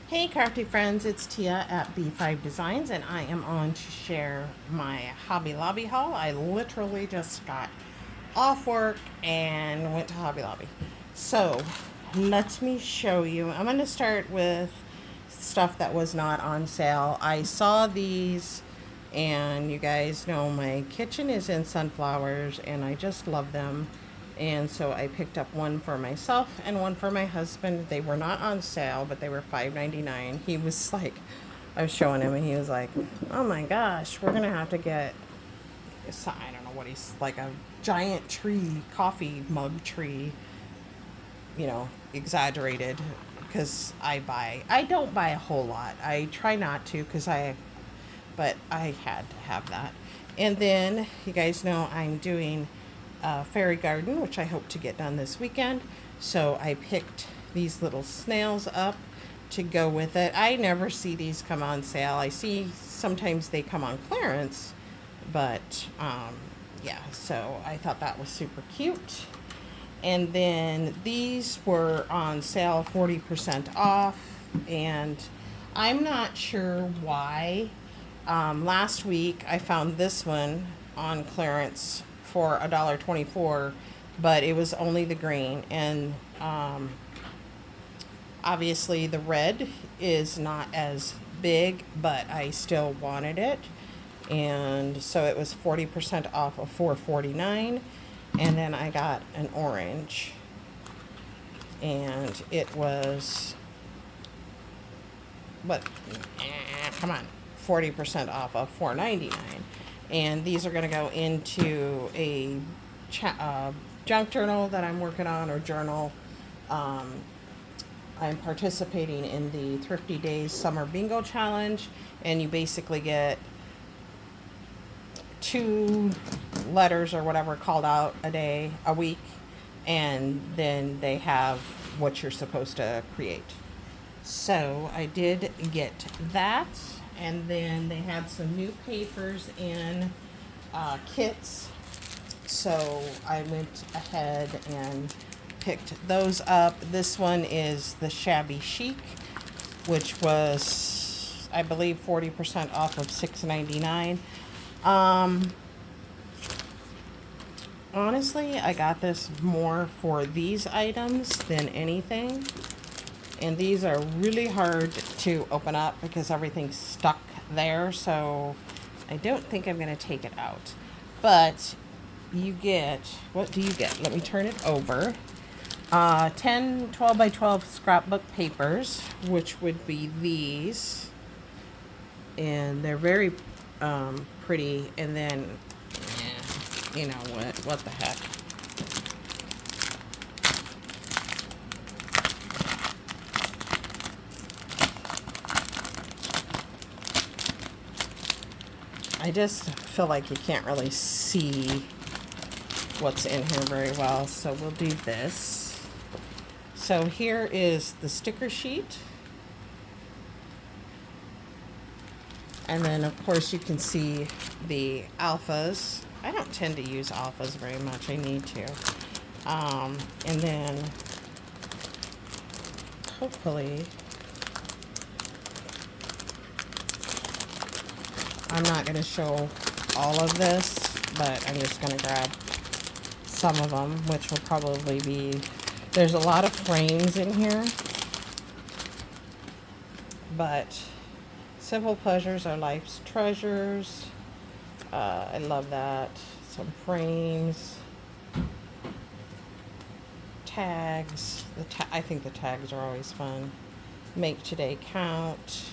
Hey crafty friends, it's Tia at B5 Designs and I am on to share my Hobby Lobby haul. I literally just got off work and went to Hobby Lobby. So let me show you. I'm going to start with stuff that was not on sale. I saw these and you guys know my kitchen is in sunflowers and I just love them. And so I picked up one for myself and one for my husband. They were not on sale, but they were $5.99. He was like, I was showing him, and he was like, "Oh my gosh, we're gonna have to get." I don't know what he's like, a giant tree, coffee mug tree. Exaggerated because I don't buy a whole lot. I try not to but I had to have that. And then you guys know I'm doing a fairy garden, which I hope to get done this weekend. So I picked these little snails up to go with it. I never see these come on sale. I see sometimes they come on clearance, but yeah, so I thought that was super cute. And then these were on sale 40% off, and I'm not sure why. Last week I found this one on clearance for $1.24, but it was only the green, and obviously the red is not as big, but I still wanted it, and so it was 40% off of $4.49. And then I got an orange, and it was, what, come on, 40% off of $4.99. And these are going to go into a junk journal that I'm working on, or journal. I'm participating in the Thrifty Days Summer Bingo Challenge, and you basically get 2 letters or whatever called out a week, and then they have what you're supposed to create. So I did get that, and then they had some new papers in kits, so I went ahead and picked those up. This one is the Shabby Chic, which was, I believe, 40% off of $6.99. Honestly, I got this more for these items than anything. And these are really hard to open up because everything's stuck there. So I don't think I'm going to take it out. But you get, what do you get? Let me turn it over. 10 12 by 12 scrapbook papers, which would be these. And they're very pretty. And then, you know what the heck. I just feel like you can't really see what's in here very well, so we'll do this. So here is the sticker sheet. And then, of course, you can see the alphas. I don't tend to use alphas very much. I need to. And then, hopefully, I'm not going to show all of this, but I'm just going to grab some of them, which will probably be, there's a lot of frames in here, but simple pleasures are life's treasures. I love that. Some frames, tags. I think the tags are always fun. Make today count.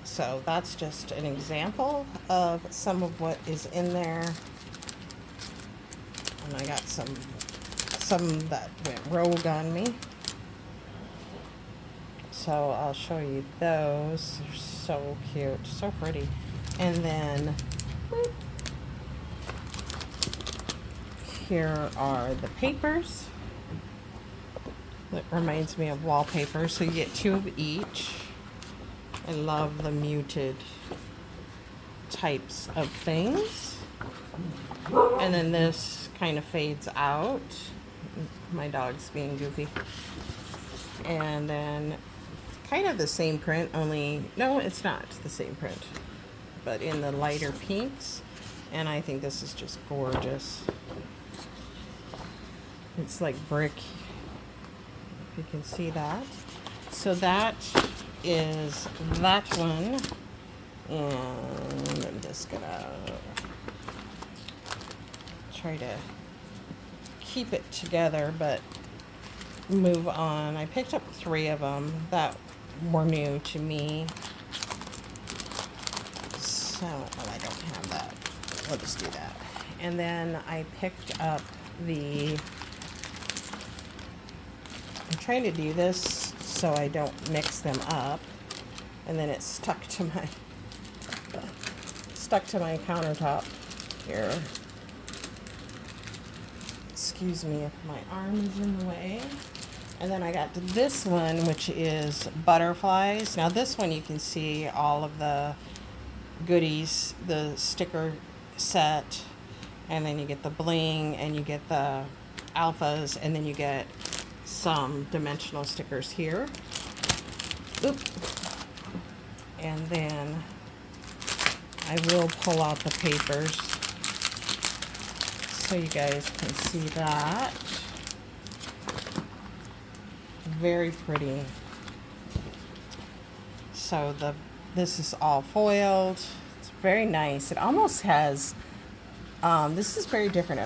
So that's just an example of some of what is in there. And I got some that went rogue on me. So I'll show you those. They're so cute, so pretty. And then here are the papers. That reminds me of wallpaper. So you get 2 of each. I love the muted types of things. And then this kind of fades out. My dog's being goofy. And then kind of the same print, only, no, it's not the same print, but in the lighter pinks. And I think this is just gorgeous. It's like brick, if you can see that. So that is that one. And I'm just gonna try to keep it together, but move on. I picked up 3 of them that were new to me. So, oh, I don't have that. We'll just do that. And then I picked up the, I'm trying to do this so I don't mix them up. And then it's stuck to my countertop here. Excuse me if my arm is in the way. And then I got this one, which is butterflies. Now this one you can see all of the goodies, the sticker set, and then you get the bling, and you get the alphas, and then you get some dimensional stickers here. Oop. And then I will pull out the papers so you guys can see that. Very pretty. So this is all foiled. It's very nice. It almost has, this is very different.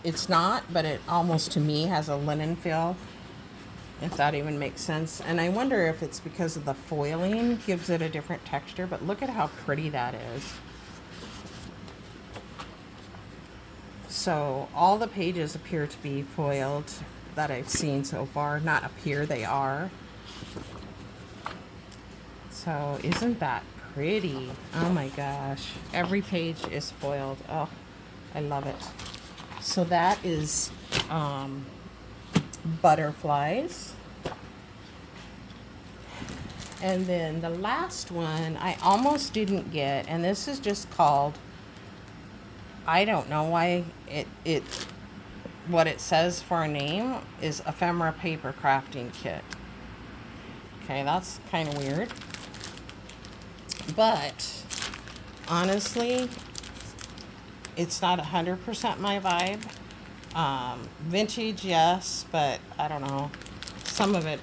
It's not, but it almost to me has a linen feel, if that even makes sense. And I wonder if it's because of the foiling gives it a different texture, but look at how pretty that is. So all the pages appear to be foiled that I've seen so far. Not appear, they are. So isn't that pretty? Oh my gosh. Every page is foiled. Oh, I love it. So that is butterflies. And then the last one I almost didn't get, and this is just called, I don't know why what it says for a name is Ephemera Paper Crafting Kit. Okay, that's kind of weird. But honestly, it's not 100% my vibe. Vintage, yes, but I don't know. Some of it,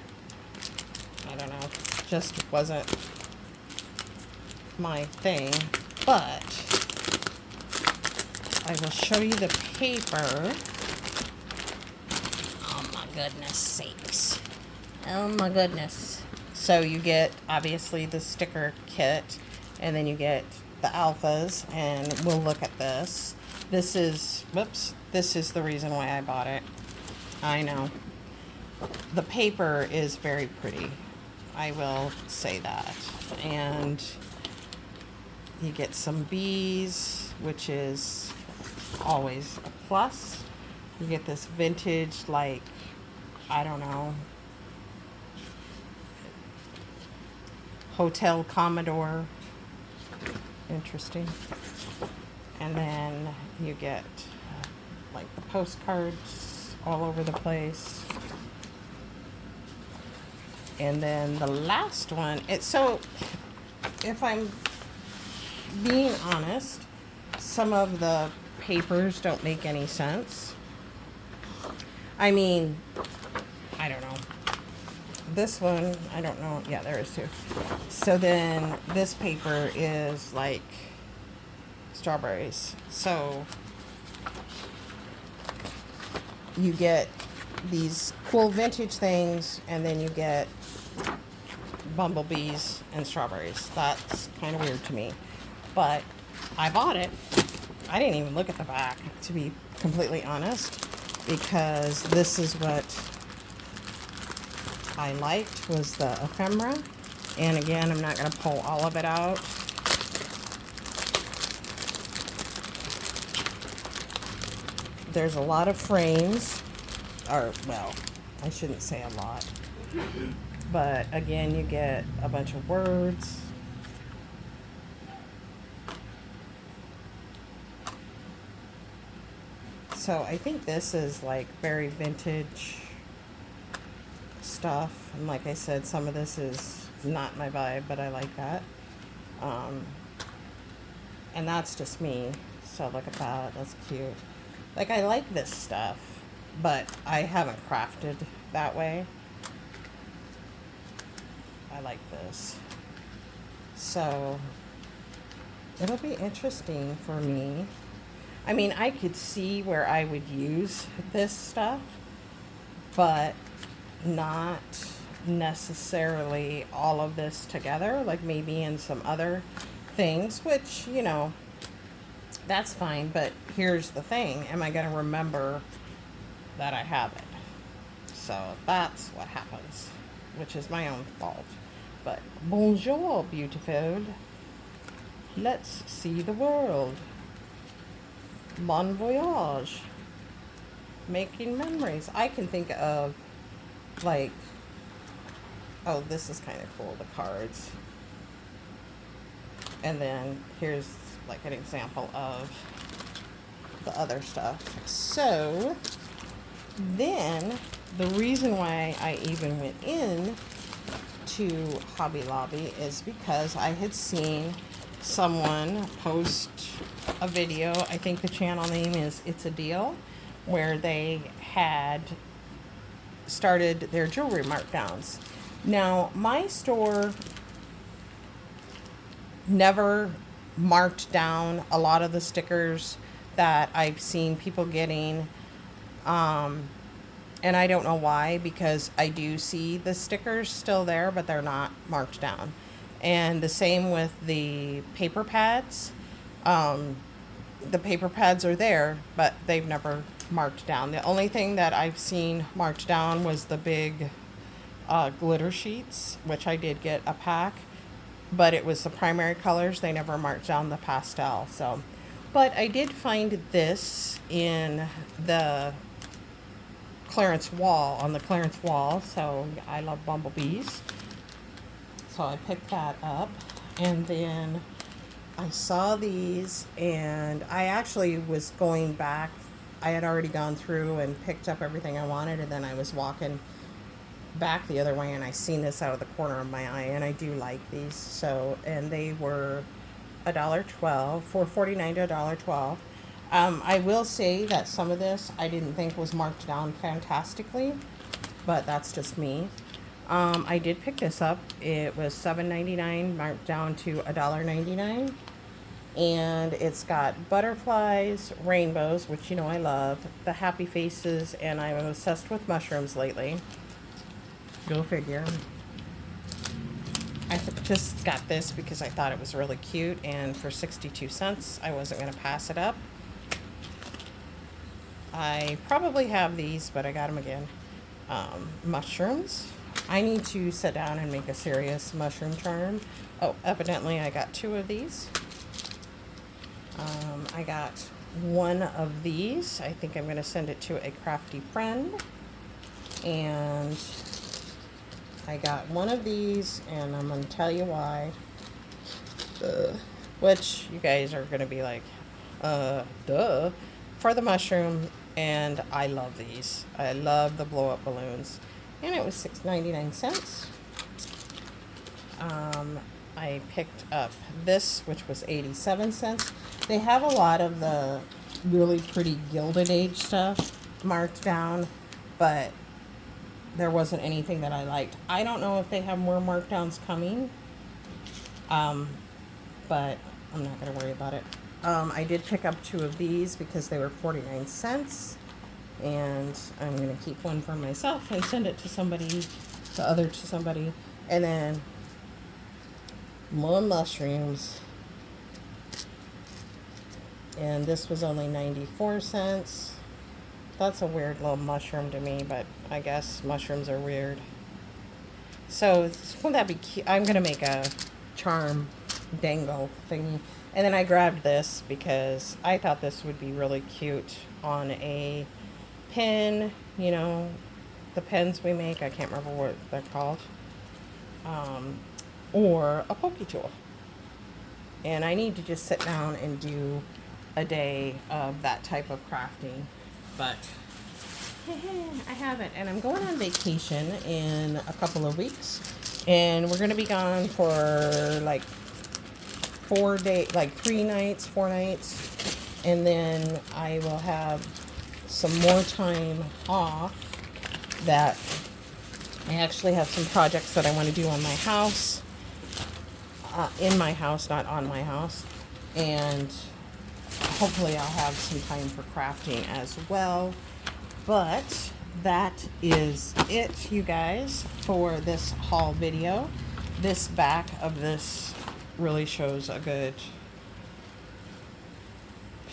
I don't know, just wasn't my thing. But I will show you the paper. Oh my goodness sakes. Oh my goodness. So you get obviously the sticker kit, and then you get the alphas, and we'll look at this. This is, whoops, this is the reason why I bought it. I know. The paper is very pretty. I will say that. And you get some bees, which is always a plus. You get this vintage, like, I don't know, Hotel Commodore. Interesting. And then you get like the postcards all over the place. And then the last one, so if I'm being honest, some of the papers don't make any sense. I mean, I don't know. This one, I don't know. Yeah, there is two. So then this paper is like strawberries. So you get these cool vintage things, and then you get bumblebees and strawberries. That's kind of weird to me. But I bought it. I didn't even look at the back, to be completely honest, because this is what I liked, was the ephemera. And again, I'm not going to pull all of it out. There's a lot of frames, or, well, I shouldn't say a lot. But again, you get a bunch of words. So I think this is like very vintage. stuff. And like I said, some of this is not my vibe, but I like that. And that's just me. So look at that. That's cute. Like, I like this stuff, but I haven't crafted that way. I like this. So it'll be interesting for me. I mean, I could see where I would use this stuff, but not necessarily all of this together, like maybe in some other things, which, you know, that's fine. But here's the thing, am I going to remember that I have it? So that's what happens, which is my own fault. But bonjour, beautiful. Let's see the world. Bon voyage. Making memories. I can think of, like, oh, this is kind of cool, the cards. And then here's like an example of the other stuff. So then the reason why I even went in to Hobby Lobby is because I had seen someone post a video. I think the channel name is It's a Deal, where they had started their jewelry markdowns. Now, my store never marked down a lot of the stickers that I've seen people getting. And I don't know why, because I do see the stickers still there, but they're not marked down. And the same with the paper pads. The paper pads are there, but they've never marked down. The only thing that I've seen marked down was the big glitter sheets, which I did get a pack, but it was the primary colors. They never marked down the pastel. So, but I did find this in the clearance wall, on the clearance wall. So I love bumblebees. So I picked that up, and then I saw these, and I actually was going back. I had already gone through and picked up everything I wanted, and then I was walking back the other way, and I seen this out of the corner of my eye, and I do like these. So, and they were $1.12, $4.49 to $1.12. I will say that some of this I didn't think was marked down fantastically, but that's just me. I did pick this up. It was $7.99 marked down to $1.99. And it's got butterflies, rainbows, which you know I love, the happy faces, and I'm obsessed with mushrooms lately. Go figure. I just got this because I thought it was really cute, and for 62 cents, I wasn't going to pass it up. I probably have these, but I got them again. Mushrooms. I need to sit down and make a serious mushroom charm. Oh, evidently I got 2 of these. I got 1 of these. I think I'm going to send it to a crafty friend. And I got 1 of these, and I'm going to tell you why. Which you guys are going to be like, duh. For the mushroom, and I love these. I love the blow-up balloons. And it was $6.99. I picked up this, which was 87 cents. They have a lot of the really pretty Gilded Age stuff marked down, but there wasn't anything that I liked. I don't know if they have more markdowns coming, but I'm not going to worry about it. I did pick up 2 of these because they were 49 cents, and I'm going to keep 1 for myself and send it to somebody, the other to somebody, and then more mushrooms. And this was only 94 cents. That's a weird little mushroom to me, but I guess mushrooms are weird. So wouldn't that be cute? I'm going to make a charm dangle thingy. And then I grabbed this because I thought this would be really cute on a pin, you know, the pens we make. I can't remember what they're called. Or a pokey tool. And I need to just sit down and do a day of that type of crafting. But I haven't, and I'm going on vacation in a couple of weeks, and we're gonna be gone for like 4 days, like 3 nights, 4 nights, and then I will have some more time off. That I actually have some projects that I want to do on my house, in my house, not on my house, and hopefully I'll have some time for crafting as well. But that is it, you guys, for this haul video. This back of this really shows a good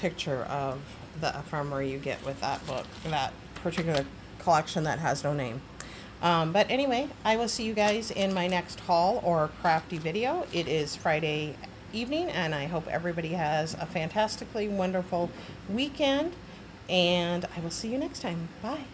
picture of the ephemera you get with that book, that particular collection that has no name. But anyway, I will see you guys in my next haul or crafty video. It is Friday evening, and I hope everybody has a fantastically wonderful weekend, and I will see you next time. Bye.